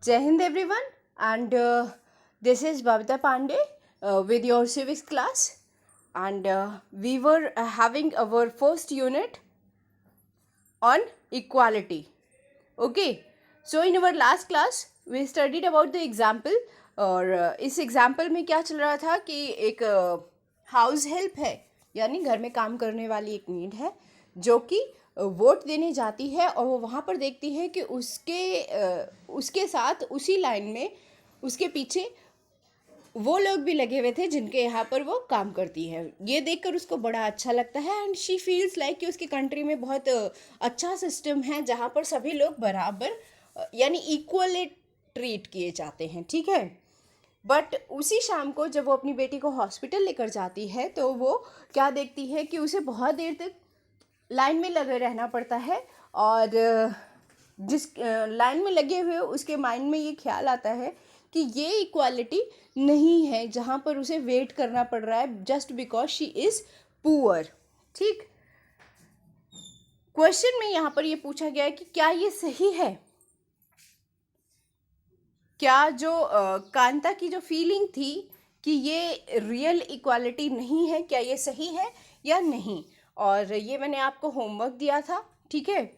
Jai Hind everyone, and this is Babita Pandey with your civics class, and we were having our first unit on equality. Okay, so in our last class we studied about the example. और इस example में क्या चल रहा था कि एक house help है, यानी घर में काम करने वाली एक नीड है जो कि वोट देने जाती है और वो वहाँ पर देखती है कि उसके साथ उसी लाइन में उसके पीछे वो लोग भी लगे हुए थे जिनके यहाँ पर वो काम करती है। ये देखकर उसको बड़ा अच्छा लगता है एंड शी फील्स लाइक कि उसकी कंट्री में बहुत अच्छा सिस्टम है जहाँ पर सभी लोग बराबर यानी इक्वली ट्रीट किए जाते हैं। ठीक है, बट उसी शाम को जब वो अपनी बेटी को हॉस्पिटल लेकर जाती है तो वो क्या देखती है कि उसे बहुत देर तक लाइन में लगे रहना पड़ता है और जिस लाइन में लगे हुए उसके माइंड में ये ख्याल आता है कि ये इक्वालिटी नहीं है जहाँ पर उसे वेट करना पड़ रहा है just because she is poor. ठीक, क्वेश्चन में यहाँ पर ये पूछा गया है कि क्या ये सही है, क्या जो कांता की जो फीलिंग थी कि ये रियल इक्वालिटी नहीं है, क्या ये सही है या नहीं। और ये मैंने आपको होमवर्क दिया था। ठीक है,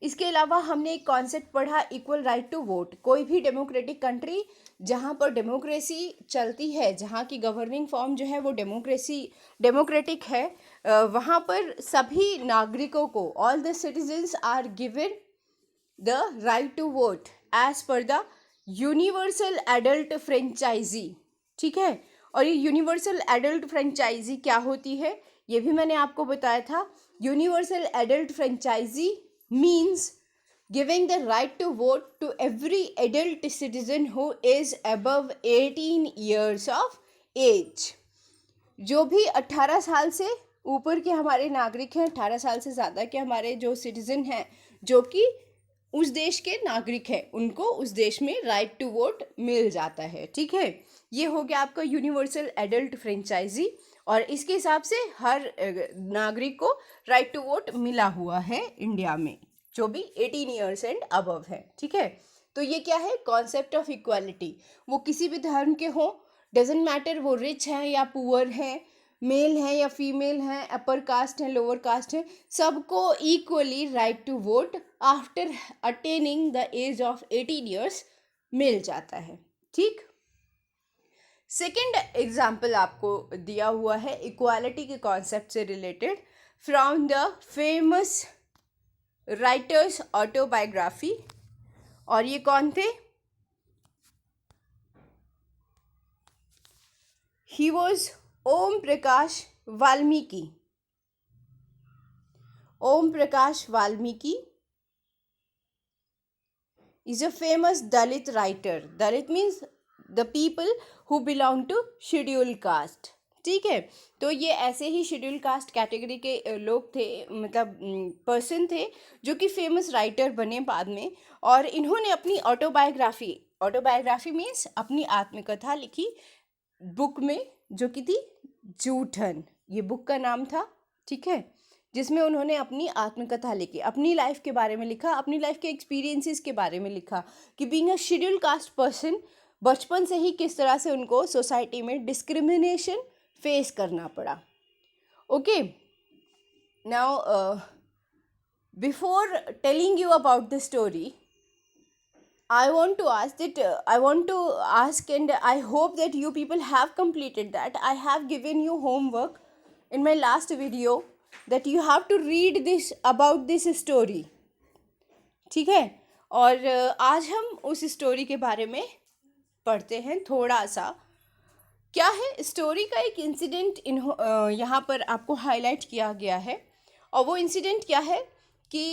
इसके अलावा हमने एक कॉन्सेप्ट पढ़ा, इक्वल राइट टू वोट। कोई भी डेमोक्रेटिक कंट्री जहाँ पर डेमोक्रेसी चलती है, जहाँ की गवर्निंग फॉर्म जो है वो डेमोक्रेटिक है, वहाँ पर सभी नागरिकों को, all the citizens are given the right to vote as per the universal adult franchise. ठीक है, और ये यूनिवर्सल एडल्ट फ्रेंचाइजी क्या होती है ये भी मैंने आपको बताया था। Universal adult franchise means giving the right to vote to every adult citizen who is above 18 years of age. जो भी 18 साल से ऊपर के हमारे नागरिक हैं, 18 साल से ज़्यादा के हमारे जो सिटीजन हैं जो कि उस देश के नागरिक हैं, उनको उस देश में राइट टू वोट मिल जाता है। ठीक है, ये हो गया आपका यूनिवर्सल एडल्ट फ्रेंचाइजी और इसके हिसाब से हर नागरिक को राइट टू वोट मिला हुआ है इंडिया में, जो भी 18 ईयर्स एंड अबव है। ठीक है, तो ये क्या है, कॉन्सेप्ट ऑफ इक्वालिटी। वो किसी भी धर्म के हों, डजेंट मैटर वो रिच हैं या पुअर हैं, मेल हैं या फीमेल हैं, अपर कास्ट हैं लोअर कास्ट हैं, सबको equally right to vote after attaining the age of 18 years मिल जाता है। ठीक, सेकेंड एग्जाम्पल आपको दिया हुआ है इक्वालिटी के कॉन्सेप्ट से related from the famous writer's autobiography. और ये कौन थे, he was Om Prakash Valmiki. Om Prakash Valmiki is a famous Dalit writer. Dalit means the people who belong to scheduled caste. ठीक है, तो ये ऐसे ही शेड्यूल कास्ट कैटेगरी के लोग थे, मतलब पर्सन थे जो कि फेमस राइटर बने बाद में। और इन्होंने अपनी ऑटोबायोग्राफी मीन्स अपनी आत्मकथा लिखी बुक में जो कि थी जूठन, ये बुक का नाम था। ठीक है, जिसमें उन्होंने अपनी आत्मकथा लिखी, अपनी लाइफ के बारे में लिखा, अपनी लाइफ के एक्सपीरियंसेस के बारे में लिखा कि being a schedule caste person बचपन से ही किस तरह से उनको सोसाइटी में डिस्क्रिमिनेशन फेस करना पड़ा। Okay, now before telling you about the story, I want to ask and I hope that you people have completed that. I have given you homework in my last video that you have to read this about this story. ठीक है, और आज हम उस story के बारे में पढ़ते हैं थोड़ा सा। क्या है स्टोरी का एक इंसिडेंट यहाँ पर आपको हाईलाइट किया गया है, और वो इंसिडेंट क्या है कि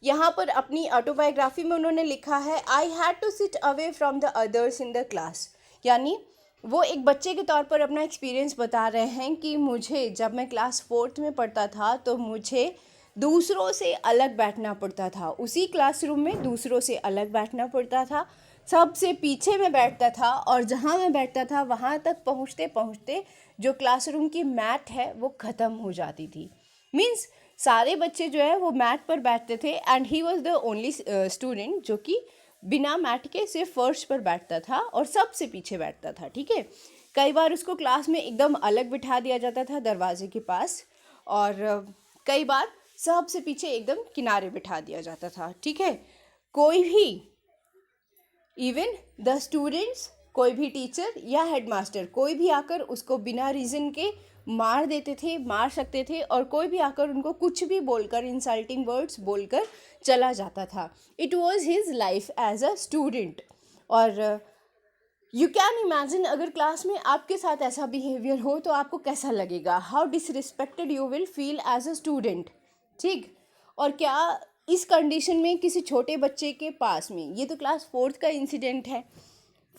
यहाँ पर अपनी ऑटोबायोग्राफी में उन्होंने लिखा है I had to sit away from the others in the class. यानी वो एक बच्चे के तौर पर अपना एक्सपीरियंस बता रहे हैं कि मुझे जब मैं क्लास 4th में पढ़ता था तो मुझे दूसरों से अलग बैठना पड़ता था, उसी क्लासरूम में दूसरों से अलग बैठना पड़ता था, सबसे पीछे में बैठता था और जहाँ मैं बैठता था वहाँ तक पहुँचते पहुँचते जो क्लासरूम की मैट है वो ख़त्म हो जाती थी। मीन्स सारे बच्चे जो है वो मैट पर बैठते थे and he was the only student जो कि बिना मैट के सिर्फ फर्श पर बैठता था और सबसे पीछे बैठता था, ठीक है। कई बार उसको क्लास में एकदम अलग बिठा दिया जाता था दरवाजे के पास, और कई बार सबसे पीछे एकदम किनारे बिठा दिया जाता था, ठीक है। कोई भी, इवन द स्टूडेंट्स, कोई भी टीचर या हेडमास्टर, कोई भी आकर उसको बिना रीज़न के मार देते थे, मार सकते थे, और कोई भी आकर उनको कुछ भी बोलकर, इंसल्टिंग वर्ड्स बोलकर चला जाता था। It was his life as a student. और यू कैन इमेजिन, अगर क्लास में आपके साथ ऐसा बिहेवियर हो तो आपको कैसा लगेगा, how disrespected you will feel as a student, ठीक। और क्या इस कंडीशन में किसी छोटे बच्चे के पास में, ये तो क्लास 4th का इंसिडेंट है,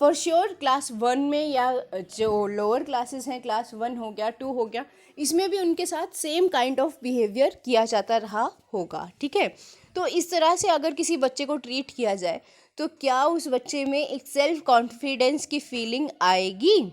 फॉर श्योर क्लास 1 में या जो लोअर क्लासेस हैं, क्लास 1 हो गया, 2 हो गया, इसमें भी उनके साथ सेम काइंड ऑफ बिहेवियर किया जाता रहा होगा, ठीक है। तो इस तरह से अगर किसी बच्चे को ट्रीट किया जाए तो क्या उस बच्चे में एक सेल्फ कॉन्फिडेंस की फीलिंग आएगी?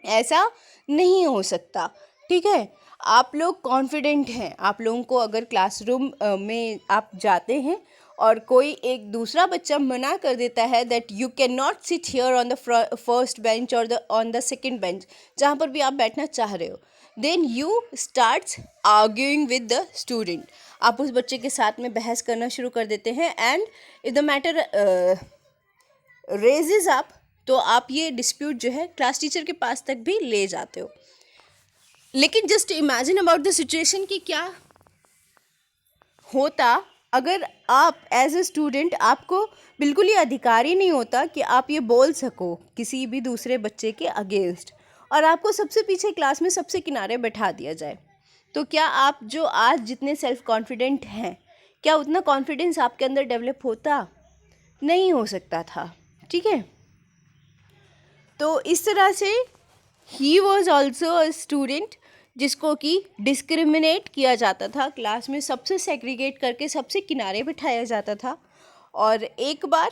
ऐसा नहीं हो सकता, ठीक है। आप लोग कॉन्फिडेंट हैं, आप लोगों को अगर क्लासरूम में आप जाते हैं और कोई एक दूसरा बच्चा मना कर देता है that you can not sit here on the first bench और ऑन द सेकेंड बेंच, जहाँ पर भी आप बैठना चाह रहे हो, then you starts arguing with the student. आप उस बच्चे के साथ में बहस करना शुरू कर देते हैं, and if the matter raises up, तो आप ये डिस्प्यूट जो है क्लास टीचर के पास तक भी ले जाते हो। लेकिन just imagine about the situation कि क्या होता अगर आप एज ए स्टूडेंट, आपको बिल्कुल ही अधिकार ही नहीं होता कि आप ये बोल सको किसी भी दूसरे बच्चे के अगेंस्ट, और आपको सबसे पीछे क्लास में सबसे किनारे बैठा दिया जाए, तो क्या आप जो आज जितने सेल्फ कॉन्फिडेंट हैं, क्या उतना कॉन्फिडेंस आपके अंदर डेवलप होता? नहीं हो सकता था, ठीक है। तो इस तरह से he was also a student जिसको कि डिस्क्रिमिनेट किया जाता था, क्लास में सबसे सेग्रीगेट करके सबसे किनारे बिठाया जाता था। और एक बार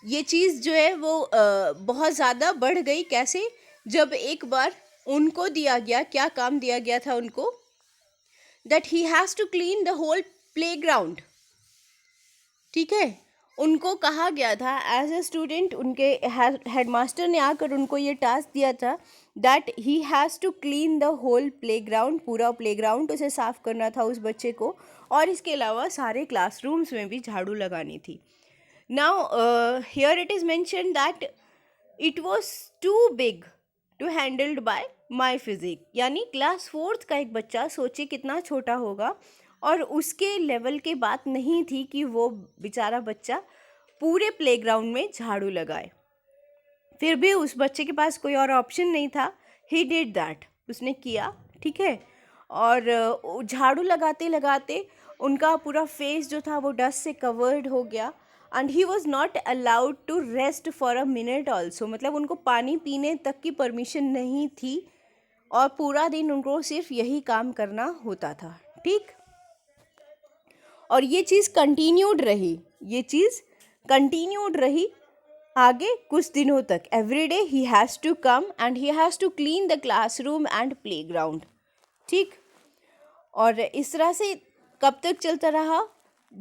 ये चीज़ जो है वो बहुत ज़्यादा बढ़ गई। कैसे? जब एक बार उनको दिया गया, क्या काम दिया गया था उनको, that he has to clean the whole playground, ठीक है। उनको कहा गया था एज ए स्टूडेंट, उनके हेडमास्टर ने आकर उनको ये टास्क दिया था that he has to clean the whole playground, पूरा प्लेग्राउंड उसे साफ़ करना था उस बच्चे को, और इसके अलावा सारे क्लासरूम्स में भी झाड़ू लगानी थी। Now here it is mention that it was too big to handled by my physique, यानी क्लास 4th का एक बच्चा, सोचे कितना छोटा होगा, और उसके लेवल की बात नहीं थी कि वो बेचारा बच्चा पूरे प्लेग्राउंड में झाड़ू लगाए। फिर भी उस बच्चे के पास कोई और ऑप्शन नहीं था, ही डिड दैट, उसने किया, ठीक है। और झाड़ू लगाते लगाते उनका पूरा फेस जो था वो डस्ट से कवर्ड हो गया, and he was not allowed to rest for a minute also, मतलब उनको पानी पीने तक की परमिशन नहीं थी, और पूरा दिन उनको सिर्फ यही काम करना होता था, ठीक। और ये चीज़ कंटिन्यूड रही आगे कुछ दिनों तक। Every day he has to come and he has to clean the classroom and playground, ठीक। और इस तरह से कब तक चलता रहा?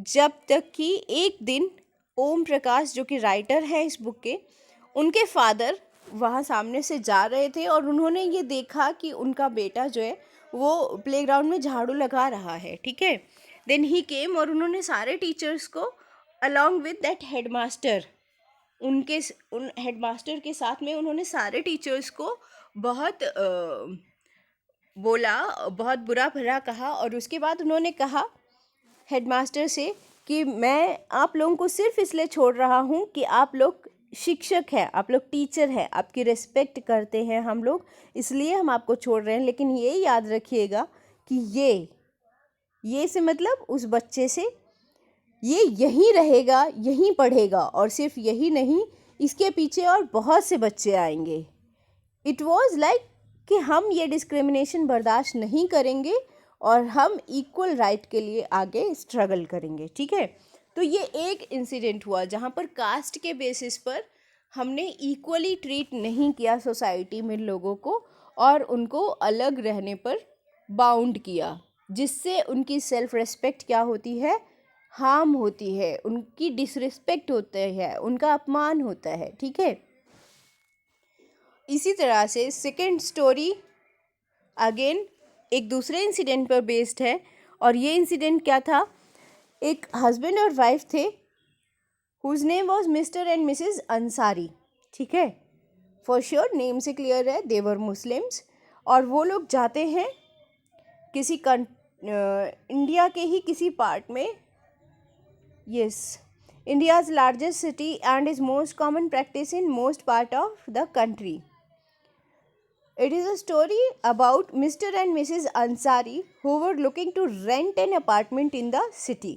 जब तक कि एक दिन ओम प्रकाश, जो कि राइटर हैं इस बुक के, उनके फादर वहाँ सामने से जा रहे थे और उन्होंने ये देखा कि उनका बेटा जो है वो प्लेग्राउंड में झाड़ू लगा रहा है, ठीक है। देन ही केम, और उन्होंने सारे टीचर्स को अलॉन्ग विद दैट हेडमास्टर, उन हेडमास्टर के साथ में उन्होंने सारे टीचर्स को बहुत बोला, बहुत बुरा भला कहा। और उसके बाद उन्होंने कहा हेडमास्टर से कि मैं आप लोगों को सिर्फ इसलिए छोड़ रहा हूँ कि आप लोग शिक्षक हैं, आप लोग टीचर हैं, आपकी रिस्पेक्ट करते हैं हम लोग, इसलिए हम आपको छोड़ रहे हैं। लेकिन ये याद रखिएगा कि ये से मतलब उस बच्चे से, ये यहीं रहेगा, यहीं पढ़ेगा, और सिर्फ यही नहीं, इसके पीछे और बहुत से बच्चे आएंगे। इट वॉज लाइक कि हम ये डिस्क्रिमिनेशन बर्दाश्त नहीं करेंगे और हम इक्वल राइट के लिए आगे स्ट्रगल करेंगे, ठीक है। तो ये एक इंसिडेंट हुआ जहाँ पर कास्ट के बेसिस पर हमने इक्वली ट्रीट नहीं किया सोसाइटी में लोगों को, और उनको अलग रहने पर बाउंड किया, जिससे उनकी सेल्फ रेस्पेक्ट क्या होती है, हार्म होती है, उनकी डिसरिस्पेक्ट होता है, उनका अपमान होता है, ठीक है। इसी तरह से सेकंड स्टोरी अगेन एक दूसरे इंसिडेंट पर बेस्ड है, और ये इंसिडेंट क्या था, एक हस्बैंड और वाइफ थे whose name was Mr and Mrs Ansari, ठीक है, फॉर श्योर नेम से क्लियर है, देवर मुस्लिम्स। और वो लोग जाते हैं किसी इंडिया के ही किसी पार्ट में, yes, India's largest city and is most common practice in most part of the country. It is a story about Mr. and Mrs. Ansari who were looking to rent an apartment in the city.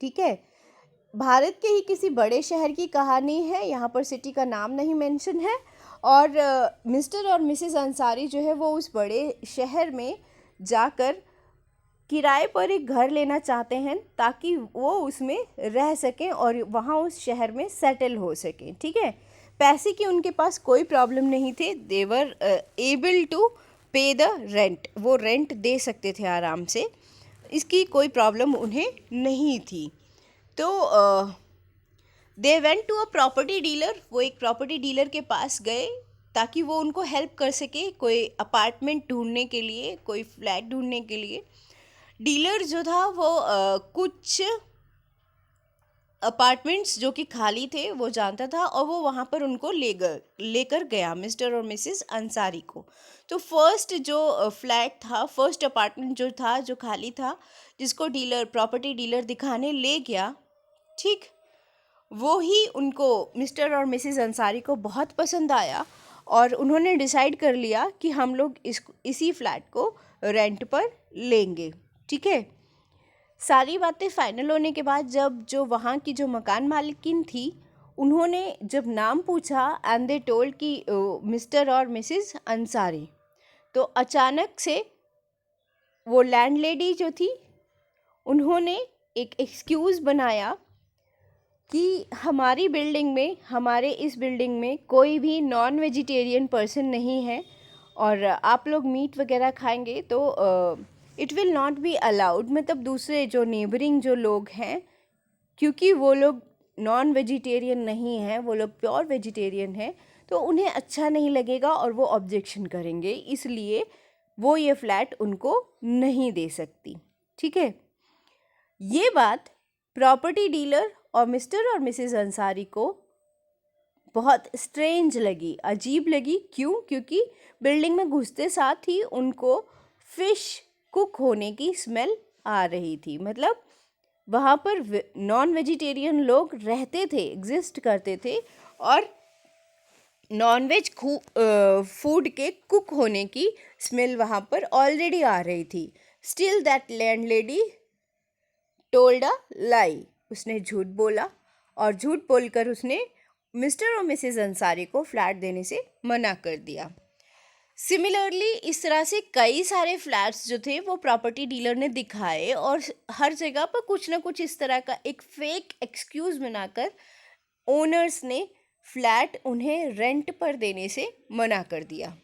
ठीक है, भारत के ही किसी बड़े शहर की कहानी है, यहाँ पर सिटी का नाम नहीं मेंशन है। और मिस्टर और मिसेस अंसारी जो है वो उस बड़े शहर में जाकर किराए पर एक घर लेना चाहते हैं ताकि वो उसमें रह सकें और वहाँ उस शहर में सेटल हो सकें, ठीक है। पैसे की उनके पास कोई प्रॉब्लम नहीं थे, देवर एबल टू पे द रेंट, वो रेंट दे सकते थे आराम से, इसकी कोई प्रॉब्लम उन्हें नहीं थी। तो they went to a property dealer, वो एक प्रॉपर्टी डीलर के पास गए ताकि वो उनको हेल्प कर सके कोई अपार्टमेंट ढूंढने के लिए, कोई फ्लैट ढूंढने के लिए। डीलर जो था वो कुछ अपार्टमेंट्स जो कि खाली थे वो जानता था और वो वहाँ पर उनको लेकर गया मिस्टर और मिसेस अंसारी को। तो फर्स्ट जो फ्लैट था, फर्स्ट अपार्टमेंट जो था जो खाली था, जिसको डीलर प्रॉपर्टी डीलर दिखाने ले गया, ठीक, वो ही उनको मिस्टर और मिसेस अंसारी को बहुत पसंद आया और उन्होंने डिसाइड कर लिया कि हम लोग इसी फ्लैट को रेंट पर लेंगे, ठीक है। सारी बातें फाइनल होने के बाद जब जो वहाँ की जो मकान मालिकिन थी उन्होंने जब नाम पूछा एंड दे टोल्ड कि मिस्टर और मिसेस अंसारी, तो अचानक से वो लैंडलेडी जो थी उन्होंने एक एक्सक्यूज़ बनाया कि हमारी बिल्डिंग में, हमारे इस बिल्डिंग में कोई भी नॉन वेजिटेरियन पर्सन नहीं है और आप लोग मीट वगैरह खाएंगे तो it will not be allowed. मतलब दूसरे जो नेबरिंग जो लोग हैं, क्योंकि वो लोग नॉन वेजिटेरियन नहीं हैं, वो लोग प्योर वेजिटेरियन हैं, तो उन्हें अच्छा नहीं लगेगा और वो ऑब्जेक्शन करेंगे, इसलिए वो ये फ्लैट उनको नहीं दे सकती, ठीक है। ये बात प्रॉपर्टी डीलर और मिस्टर और मिसेस अंसारी को बहुत स्ट्रेंज लगी, अजीब लगी। क्यों? क्योंकि बिल्डिंग में घुसते साथ ही उनको फ़िश कुक होने की स्मेल आ रही थी। मतलब वहाँ पर नॉन वेजिटेरियन लोग रहते थे, एग्जिस्ट करते थे और नॉन वेज फूड के कुक होने की स्मेल वहाँ पर ऑलरेडी आ रही थी। Still that landlady told a lie, उसने झूठ बोला और झूठ बोलकर उसने मिस्टर और मिसेस अंसारी को फ्लैट देने से मना कर दिया। सिमिलरली इस तरह से कई सारे फ्लैट्स जो थे वो प्रॉपर्टी डीलर ने दिखाए और हर जगह पर कुछ ना कुछ इस तरह का एक फेक एक्सक्यूज़ बनाकर ओनर्स ने फ्लैट उन्हें रेंट पर देने से मना कर दिया,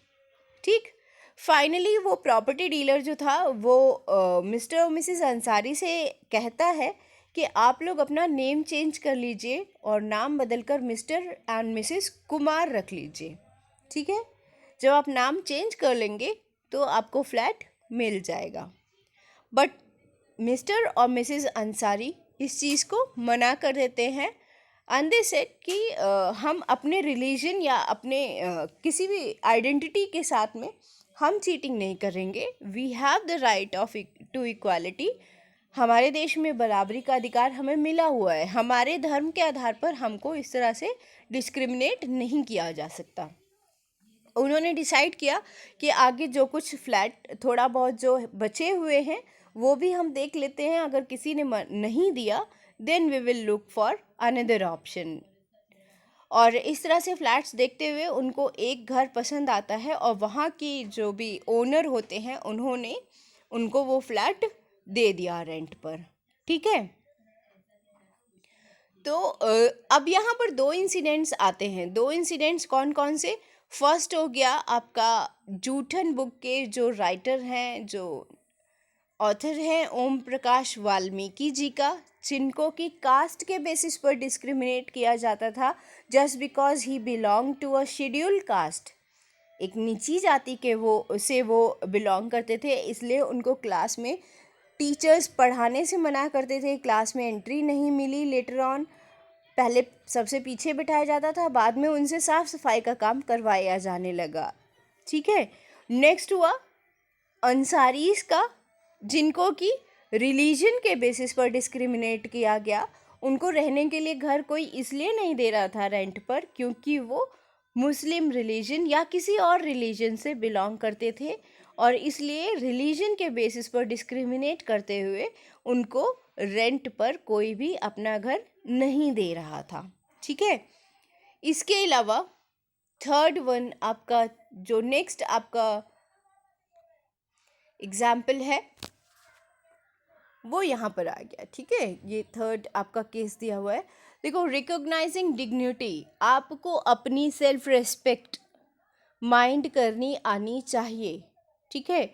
ठीक। फाइनली वो प्रॉपर्टी डीलर जो था वो मिस्टर और मिसेस अंसारी से कहता है कि आप लोग अपना नेम चेंज कर लीजिए और नाम बदलकर मिस्टर एंड मिसेस कुमार रख लीजिए, ठीक है। जब आप नाम चेंज कर लेंगे तो आपको फ्लैट मिल जाएगा। बट मिस्टर और मिसेस अंसारी इस चीज़ को मना कर देते हैं एंड दे सेड कि हम अपने रिलीजन या अपने किसी भी आइडेंटिटी के साथ में हम चीटिंग नहीं करेंगे। We have the right of to equality, हमारे देश में बराबरी का अधिकार हमें मिला हुआ है, हमारे धर्म के आधार पर हमको इस तरह से डिस्क्रिमिनेट नहीं किया जा सकता। उन्होंने डिसाइड किया कि आगे जो कुछ फ्लैट थोड़ा बहुत जो बचे हुए हैं वो भी हम देख लेते हैं, अगर किसी ने नहीं दिया then we will look for another option. और इस तरह से फ्लैट्स देखते हुए उनको एक घर पसंद आता है और वहाँ की जो भी ओनर होते हैं उन्होंने उनको वो फ्लैट दे दिया रेंट पर, ठीक है। तो अब यहाँ पर दो इंसिडेंट्स आते हैं। दो इंसिडेंट्स कौन कौन से? फर्स्ट हो गया आपका जूठन बुक के जो राइटर हैं, जो ऑथर हैं ओम प्रकाश वाल्मीकि जी का, जिनको कि कास्ट के बेसिस पर डिस्क्रिमिनेट किया जाता था just because he belong to a scheduled caste. एक नीची जाति के वो बिलोंग करते थे, इसलिए उनको क्लास में टीचर्स पढ़ाने से मना करते थे, क्लास में एंट्री नहीं मिली। लेटर ऑन पहले सबसे पीछे बिठाया जाता था, बाद में उनसे साफ सफाई का काम करवाया जाने लगा। ठीक है, नेक्स्ट हुआ अंसारीज का, जिनको कि रिलीजन के बेसिस पर डिस्क्रिमिनेट किया गया। उनको रहने के लिए घर कोई इसलिए नहीं दे रहा था रेंट पर क्योंकि वो मुस्लिम रिलीजन या किसी और रिलीजन से बिलोंग करते थे, और इसलिए रिलीजन के बेसिस पर डिस्क्रिमिनेट करते हुए उनको रेंट पर कोई भी अपना घर नहीं दे रहा था। ठीक है, इसके अलावा थर्ड वन आपका जो नेक्स्ट आपका एग्जाम्पल है वो यहाँ पर आ गया। ठीक है, ये थर्ड आपका केस दिया हुआ है। देखो, रिकॉग्नाइजिंग डिग्निटी, आपको अपनी सेल्फ रिस्पेक्ट माइंड करनी आनी चाहिए। ठीक है,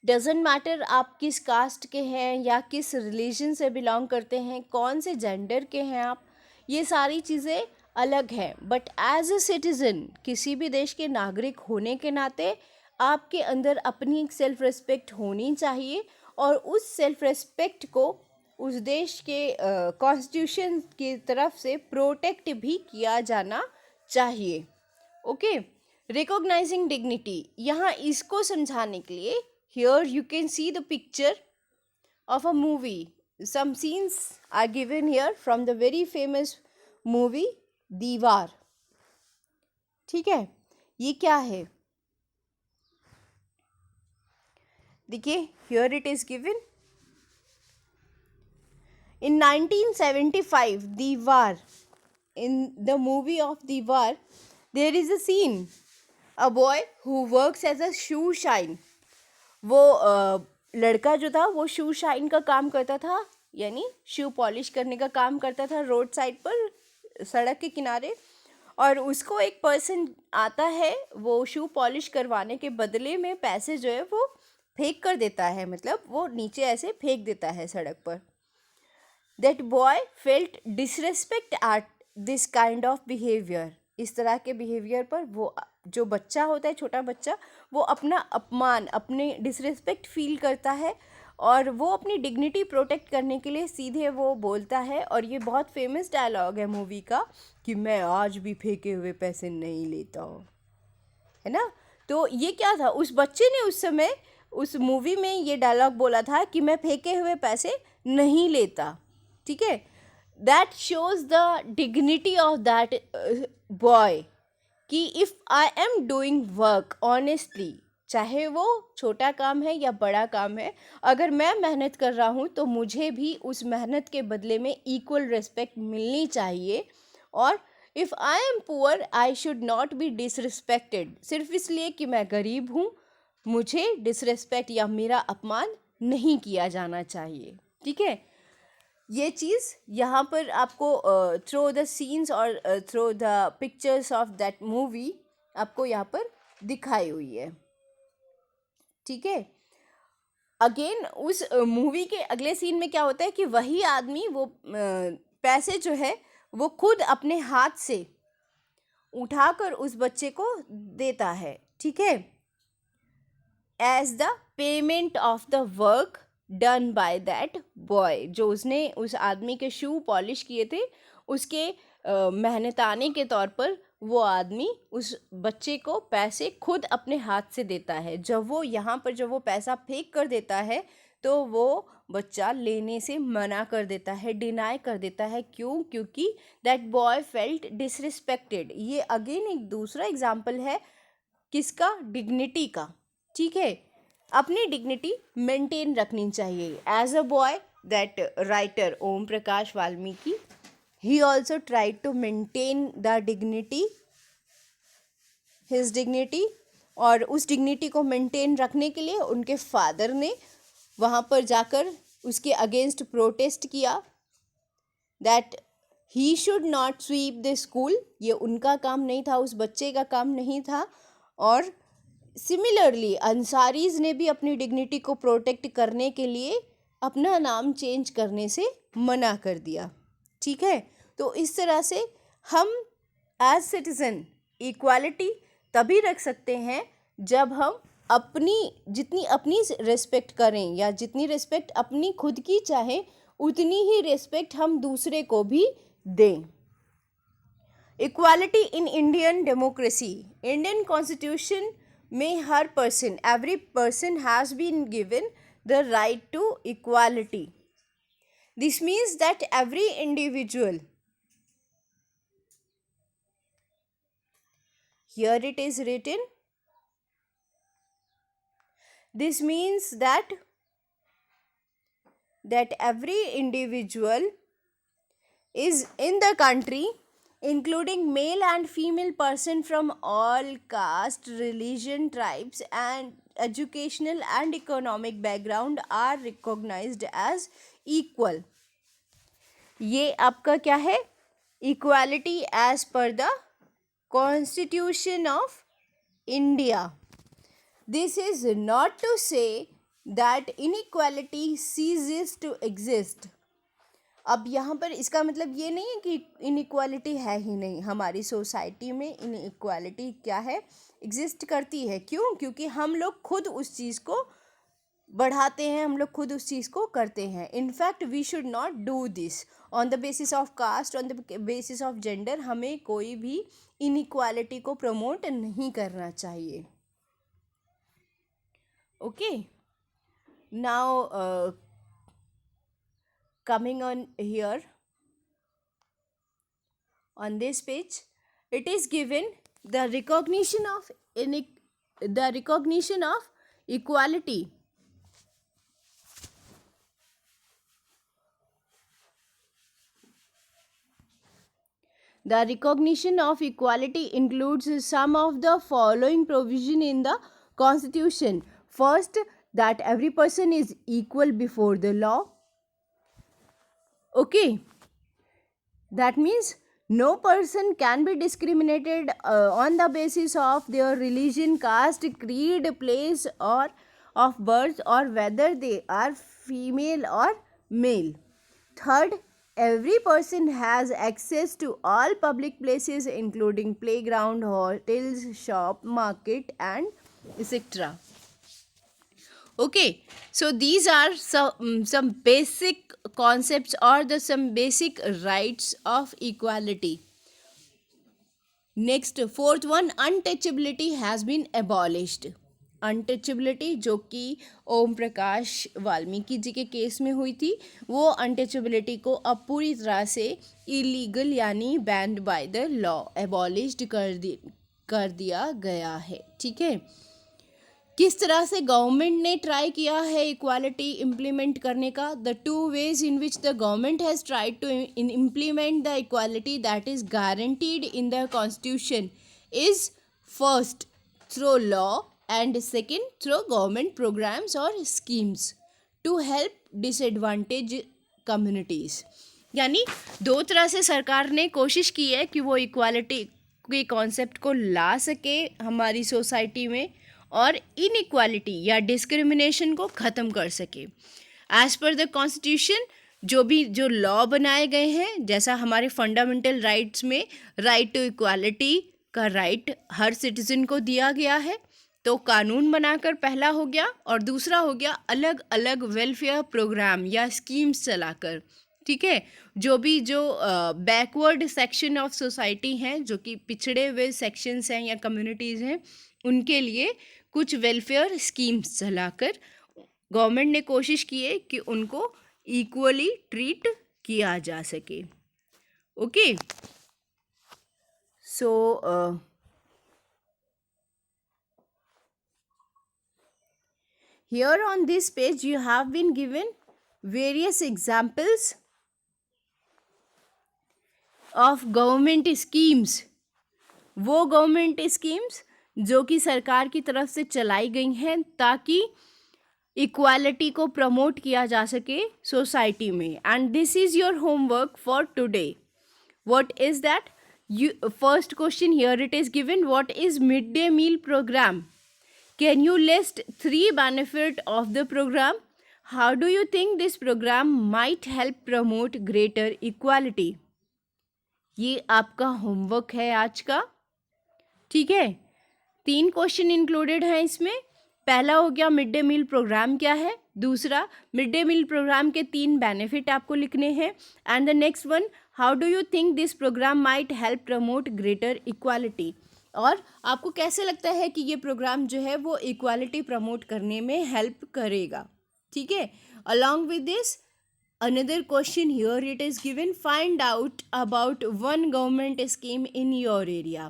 डजेंट मैटर आप किस कास्ट के हैं या किस रिलीजन से बिलोंग करते हैं, कौन से जेंडर के हैं आप, ये सारी चीज़ें अलग हैं, बट एज अ सिटीज़न, किसी भी देश के नागरिक होने के नाते आपके अंदर अपनी एक सेल्फ रिस्पेक्ट होनी चाहिए, और उस सेल्फ रिस्पेक्ट को उस देश के कॉन्स्टिट्यूशन की तरफ से प्रोटेक्ट भी किया जाना चाहिए। ओके, रिकॉग्नाइजिंग डिग्निटी, यहाँ इसको समझाने के लिए here you can see the picture of a movie. Some scenes are given here from the very famous movie दीवार। ठीक है, ये क्या है, देखिए, here it is given in 1975 दीवार, in the movie of दीवार there is a scene, a boy who works as a shoe shine। वो लड़का जो था वो शू शाइन का काम करता था, यानी शू पॉलिश करने का काम करता था रोड साइड पर, सड़क के किनारे। और उसको एक पर्सन आता है, वो शू पॉलिश करवाने के बदले में पैसे जो है वो फेंक कर देता है, मतलब वो नीचे ऐसे फेंक देता है सड़क पर। That boy felt disrespect at this kind of behaviour, इस तरह के बिहेवियर पर वो जो बच्चा होता है, छोटा बच्चा, वो अपना अपमान, अपने डिसरेस्पेक्ट फील करता है, और वो अपनी डिग्निटी प्रोटेक्ट करने के लिए सीधे वो बोलता है, और ये बहुत फेमस डायलॉग है मूवी का कि मैं आज भी फेंके हुए पैसे नहीं लेता हूँ, है ना। तो ये क्या था, उस बच्चे ने उस समय उस मूवी में ये डायलॉग बोला था कि मैं फेंके हुए पैसे नहीं लेता। ठीक है, that shows the dignity of that boy कि if I am doing work honestly, चाहे वो छोटा काम है या बड़ा काम है, अगर मैं मेहनत कर रहा हूँ तो मुझे भी उस मेहनत के बदले में इक्वल रिस्पेक्ट मिलनी चाहिए। और if I M poor I should not be disrespected, सिर्फ इसलिए कि मैं गरीब हूँ मुझे डिसरिस्पेक्ट या मेरा अपमान नहीं किया जाना चाहिए। ठीक है, ये चीज़ यहाँ पर आपको थ्रू द सीन्स और through the pictures of that movie आपको यहाँ पर दिखाई हुई है। ठीक है, अगेन उस मूवी के अगले सीन में क्या होता है कि वही आदमी वो पैसे जो है वो खुद अपने हाथ से उठाकर उस बच्चे को देता है। ठीक है, as the payment of the work done by that boy, जो उसने उस आदमी के शू पॉलिश किए थे उसके मेहनताने के तौर पर वो आदमी उस बच्चे को पैसे खुद अपने हाथ से देता है। जब वो यहाँ पर जब वो पैसा फेंक कर देता है तो वो बच्चा लेने से मना कर देता है, डिनाई कर देता है। क्यों? क्योंकि दैट बॉय फेल्ट डिसरिस्पेक्टेड। ये अगेन एक दूसरा एग्जाम्पल है किसका? डिग्निटी का। ठीक है, अपनी डिग्निटी मेंटेन रखनी चाहिए। As a boy that writer Om Prakash Valmiki, he also tried to maintain the dignity, his dignity, और उस डिग्निटी को मेंटेन रखने के लिए उनके फादर ने वहाँ पर जाकर उसके अगेंस्ट प्रोटेस्ट किया that he should not sweep the school. ये उनका काम नहीं था, उस बच्चे का काम नहीं था, और सिमिलरली अंसारीज ने भी अपनी डिग्निटी को प्रोटेक्ट करने के लिए अपना नाम चेंज करने से मना कर दिया। ठीक है, तो इस तरह से हम एज सिटीज़न इक्वालिटी तभी रख सकते हैं जब हम जितनी अपनी रिस्पेक्ट करें, या जितनी रिस्पेक्ट अपनी खुद की चाहे उतनी ही रिस्पेक्ट हम दूसरे को भी दें। Equality in Indian democracy, Indian constitution में हर person, every person has been given the right to equality. This means that every individual, here it is written, this means that every individual is in the country, including male and female person from all caste, religion, tribes and educational and economic background are recognized as equal. ये आपका क्या है? Equality as per the constitution of India. This is not to say that inequality ceases to exist. अब यहाँ पर इसका मतलब ये नहीं है कि इनइक्वालिटी है ही नहीं. हमारी सोसाइटी में इनइक्वालिटी क्या है? एग्जिस्ट करती है. क्यों? क्योंकि हम लोग खुद उस चीज़ को बढ़ाते हैं, हम लोग खुद उस चीज़ को करते हैं. In fact we should not do this on the basis of caste, on the basis of gender. हमें कोई भी इनइक्वालिटी को प्रमोट नहीं करना चाहिए. Okay, now coming on here on this page, it is given the recognition of equality. The recognition of equality includes some of the following provision in the Constitution. First, that every person is equal before the law. Okay, that means no person can be discriminated on the basis of their religion, caste, creed, place or of birth, or whether they are female or male. Third, every person has access to all public places including playground, hotels, shop, market and etc. Okay, so these are some basic concepts or some basic rights of equality. Next, fourth one, untouchability has been abolished. Untouchability जो कि ओम प्रकाश वाल्मीकि जी के case में हुई थी, वो untouchability को अब पूरी तरह से इलीगल यानी band by the law abolished कर दिया गया है. ठीक है, किस तरह से गवर्नमेंट ने ट्राई किया है इक्वालिटी इम्प्लीमेंट करने का? The two ways in which the government has tried to implement the equality that is guaranteed in the constitution is first through law and second through government programs or schemes to help disadvantaged communities. यानी दो तरह से सरकार ने कोशिश की है कि वो इक्वालिटी के कॉन्सेप्ट को ला सके हमारी सोसाइटी में और इनइक्वालिटी या डिस्क्रिमिनेशन को ख़त्म कर सके. एज पर द कॉन्स्टिट्यूशन जो लॉ बनाए गए हैं, जैसा हमारे फंडामेंटल राइट्स में राइट टू इक्वालिटी का राइट हर सिटीजन को दिया गया है, तो कानून बनाकर पहला हो गया, और दूसरा हो गया अलग अलग वेलफेयर प्रोग्राम या स्कीम्स चलाकर. ठीक है, जो बैकवर्ड सेक्शन ऑफ सोसाइटी हैं, जो कि पिछड़े हुए सेक्शंस हैं या कम्युनिटीज़ हैं, उनके लिए कुछ वेलफेयर स्कीम्स चलाकर गवर्नमेंट ने कोशिश की है कि उनको इक्वली ट्रीट किया जा सके. Okay, so here on this page you have been given various examples of government schemes. वो गवर्नमेंट स्कीम्स जो कि सरकार की तरफ से चलाई गई हैं ताकि इक्वालिटी को प्रमोट किया जा सके सोसाइटी में. And this is your homework for today. What is that? First question here it is given, what is mid day meal programme? Can you list 3 benefits of the program? How do you think this program might help promote greater equality? ये आपका homework है आज का, ठीक है। 3 question included हैं इसमें। पहला हो गया मिड डे मील प्रोग्राम क्या है, दूसरा मिड डे मील प्रोग्राम के 3 बेनिफिट आपको लिखने हैं, and the next one, how do you think this programme might help promote greater equality. और आपको कैसे लगता है कि ये प्रोग्राम जो है वो इक्वालिटी प्रमोट करने में हेल्प करेगा, ठीक है। Along with this another question here, it is given, find out about one government scheme in your area.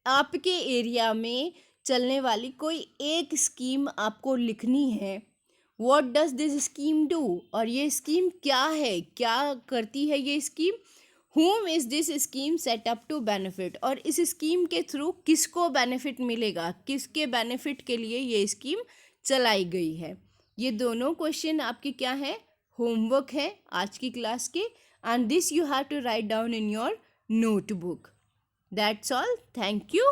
आपके एरिया में चलने वाली कोई एक स्कीम आपको लिखनी है। What does this scheme do? और ये स्कीम क्या है, क्या करती है ये scheme. Whom is this scheme set up to benefit? और इस स्कीम के थ्रू किसको बेनिफिट मिलेगा, किसके बेनिफिट के लिए ये स्कीम चलाई गई है। ये दोनों क्वेश्चन आपके क्या है, होमवर्क है आज की क्लास के, and this you have to write down in your notebook. That's all, thank you.